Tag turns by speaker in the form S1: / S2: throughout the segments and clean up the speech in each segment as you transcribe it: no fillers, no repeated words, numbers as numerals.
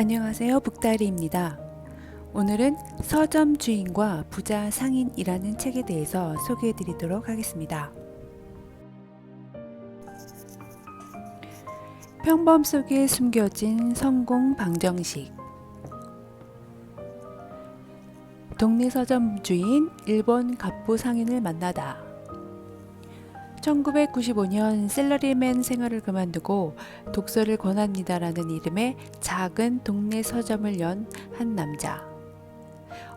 S1: 안녕하세요. 북다리입니다. 오늘은 서점 주인과 부자 상인이라는 책에 대해서 소개해 드리도록 하겠습니다. 평범 속에 숨겨진 성공 방정식. 동네 서점 주인 일본 갑부 상인을 만나다. 1995년 셀러리맨 생활을 그만두고 독서를 권합니다라는 이름의 작은 동네 서점을 연 한 남자.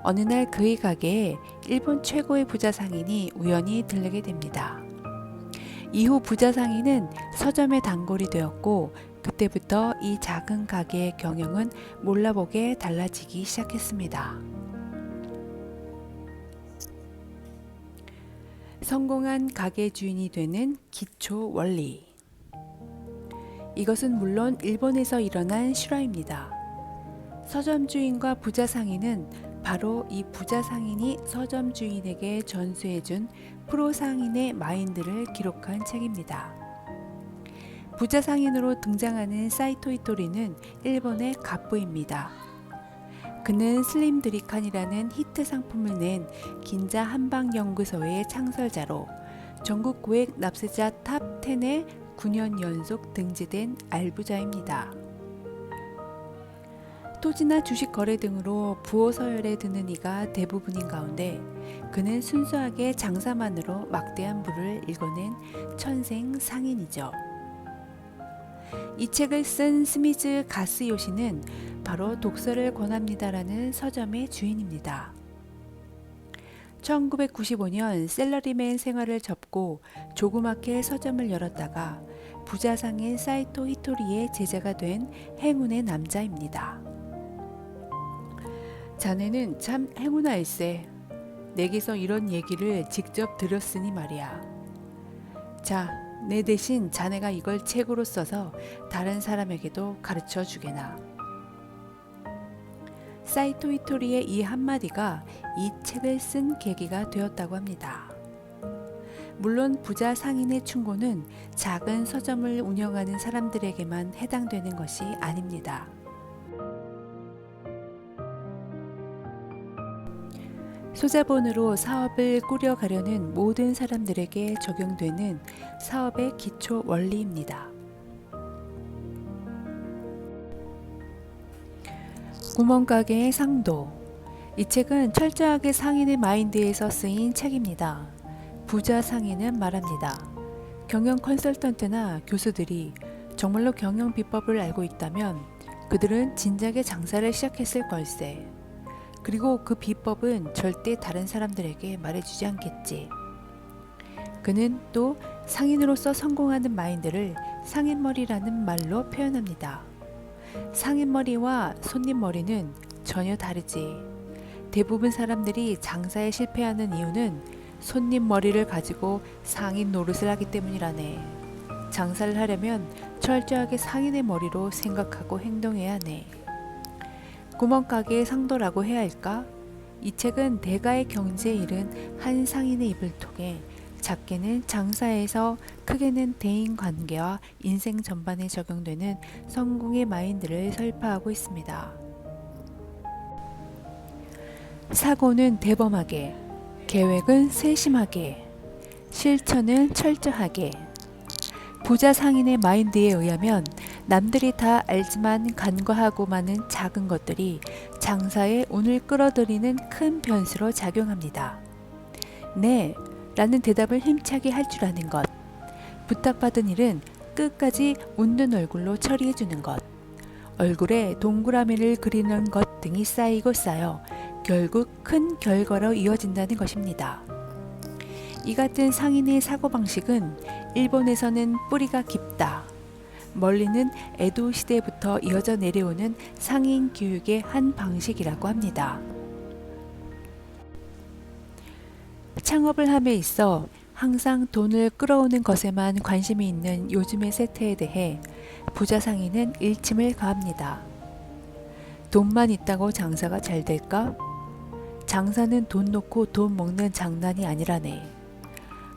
S1: 어느 날 그의 가게에 일본 최고의 부자 상인이 우연히 들르게 됩니다. 이후 부자 상인은 서점의 단골이 되었고 그때부터 이 작은 가게의 경영은 몰라보게 달라지기 시작했습니다. 성공한 가게 주인이 되는 기초 원리. 이것은 물론 일본에서 일어난 실화입니다. 서점 주인과 부자 상인은 바로 이 부자 상인이 서점 주인에게 전수해준 프로 상인의 마인드를 기록한 책입니다. 부자 상인으로 등장하는 사이토 이토리는 일본의 갑부입니다. 그는 슬림 드리칸이라는 히트 상품을 낸 긴자 한방연구소의 창설자로 전국 고액 납세자 탑 10에 9년 연속 등재된 알부자입니다. 토지나 주식 거래 등으로 부호 서열에 드는 이가 대부분인 가운데 그는 순수하게 장사만으로 막대한 부를 일궈낸 천생 상인이죠. 이 책을 쓴 스미즈 가스요시는 바로 독서를 권합니다라는 서점의 주인입니다. 1995년 셀러리맨 생활을 접고 조그맣게 서점을 열었다가 부자 상인 사이토 히토리의 제자가 된 행운의 남자입니다. 자네는 참 행운아일세. 내게서 이런 얘기를 직접 들었으니 말이야. 자, 내 대신 자네가 이걸 책으로 써서 다른 사람에게도 가르쳐 주게나. 사이토 히토리의 이 한마디가 이 책을 쓴 계기가 되었다고 합니다. 물론 부자 상인의 충고는 작은 서점을 운영하는 사람들에게만 해당되는 것이 아닙니다. 소자본으로 사업을 꾸려가려는 모든 사람들에게 적용되는 사업의 기초 원리입니다. 구멍가게의 상도. 이 책은 철저하게 상인의 마인드에서 쓰인 책입니다. 부자 상인은 말합니다. 경영 컨설턴트나 교수들이 정말로 경영 비법을 알고 있다면 그들은 진작에 장사를 시작했을 걸세. 그리고 그 비법은 절대 다른 사람들에게 말해주지 않겠지. 그는 또 상인으로서 성공하는 마인드를 상인머리라는 말로 표현합니다. 상인머리와 손님머리는 전혀 다르지. 대부분 사람들이 장사에 실패하는 이유는 손님머리를 가지고 상인 노릇을 하기 때문이라네. 장사를 하려면 철저하게 상인의 머리로 생각하고 행동해야 하네. 구멍가게의 상도라고 해야 할까? 이 책은 대가의 경지에 이른 한 상인의 입을 통해 작게는 장사에서 크게는 대인관계와 인생 전반에 적용되는 성공의 마인드를 설파하고 있습니다. 사고는 대범하게, 계획은 세심하게, 실천은 철저하게. 부자 상인의 마인드에 의하면 남들이 다 알지만 간과하고 많은 작은 것들이 장사에 운을 끌어들이는 큰 변수로 작용합니다. 네, 라는 대답을 힘차게 할 줄 아는 것. 부탁받은 일은 끝까지 웃는 얼굴로 처리해 주는 것. 얼굴에 동그라미를 그리는 것 등이 쌓이고 쌓여 결국 큰 결과로 이어진다는 것입니다. 이 같은 상인의 사고방식은 일본에서는 뿌리가 깊다. 멀리는 에도 시대부터 이어져 내려오는 상인 교육의 한 방식이라고 합니다. 창업을 함에 있어 항상 돈을 끌어오는 것에만 관심이 있는 요즘의 세태에 대해 부자 상인은 일침을 가합니다. 돈만 있다고 장사가 잘 될까? 장사는 돈 놓고 돈 먹는 장난이 아니라네.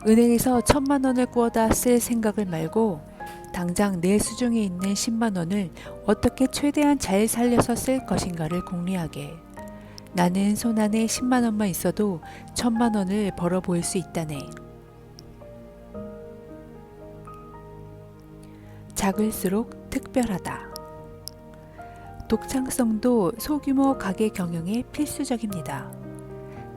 S1: 은행에서 1,000만 원을 구워다 쓸 생각을 말고 당장 내 수중에 있는 10만 원을 어떻게 최대한 잘 살려서 쓸 것인가를 궁리하게. 나는 손안에 10만 원만 있어도 1000만 원을 벌어 보일 수 있다네. 작을수록 특별하다. 독창성도 소규모 가게 경영에 필수적입니다.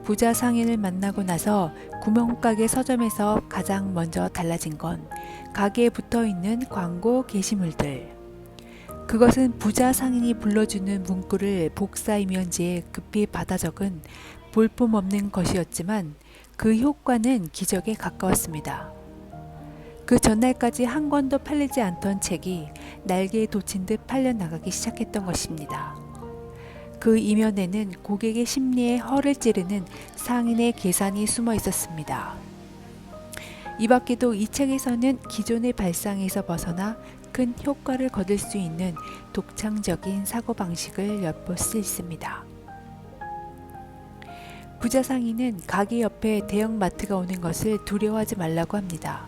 S1: 부자 상인을 만나고 나서 구멍가게 서점에서 가장 먼저 달라진 건 가게에 붙어 있는 광고 게시물들. 그것은 부자 상인이 불러주는 문구를 복사이면지에 급히 받아 적은 볼품없는 것이었지만 그 효과는 기적에 가까웠습니다. 그 전날까지 한 권도 팔리지 않던 책이 날개에 돋친 듯 팔려나가기 시작했던 것입니다. 그 이면에는 고객의 심리에 허를 찌르는 상인의 계산이 숨어 있었습니다. 이 밖에도 이 책에서는 기존의 발상에서 벗어나 큰 효과를 거둘 수 있는 독창적인 사고방식을 엿볼 수 있습니다. 부자 상인은 가게 옆에 대형마트가 오는 것을 두려워하지 말라고 합니다.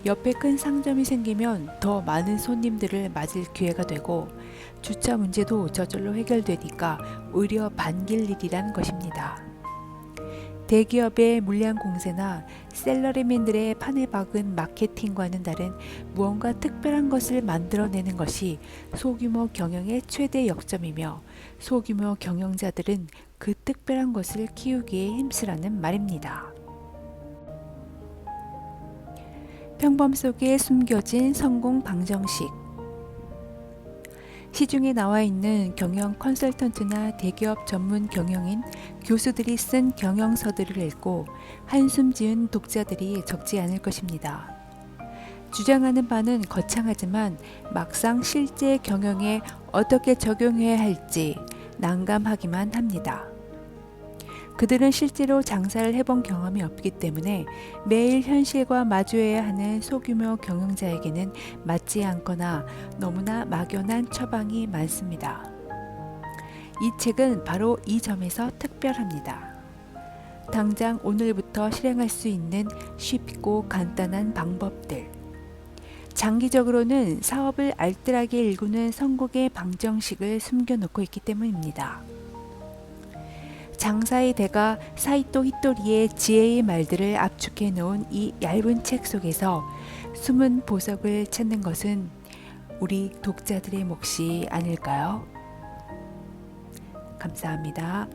S1: 옆에 큰 상점이 생기면 더 많은 손님들을 맞을 기회가 되고 주차 문제도 저절로 해결되니까 오히려 반길 일이란 것입니다. 대기업의 물량 공세나 셀러리맨들의 판에 박은 마케팅과는 다른 무언가 특별한 것을 만들어내는 것이 소규모 경영의 최대 역점이며 소규모 경영자들은 그 특별한 것을 키우기에 힘쓰라는 말입니다. 평범 속에 숨겨진 성공 방정식. 시중에 나와 있는 경영 컨설턴트나 대기업 전문 경영인 교수들이 쓴 경영서들을 읽고 한숨 지은 독자들이 적지 않을 것입니다. 주장하는 바는 거창하지만 막상 실제 경영에 어떻게 적용해야 할지 난감하기만 합니다. 그들은 실제로 장사를 해본 경험이 없기 때문에 매일 현실과 마주해야 하는 소규모 경영자에게는 맞지 않거나 너무나 막연한 처방이 많습니다. 이 책은 바로 이 점에서 특별합니다. 당장 오늘부터 실행할 수 있는 쉽고 간단한 방법들. 장기적으로는 사업을 알뜰하게 일구는 성공의 방정식을 숨겨놓고 있기 때문입니다. 장사의 대가 사이토 히토리의 지혜의 말들을 압축해 놓은 이 얇은 책 속에서 숨은 보석을 찾는 것은 우리 독자들의 몫이 아닐까요? 감사합니다.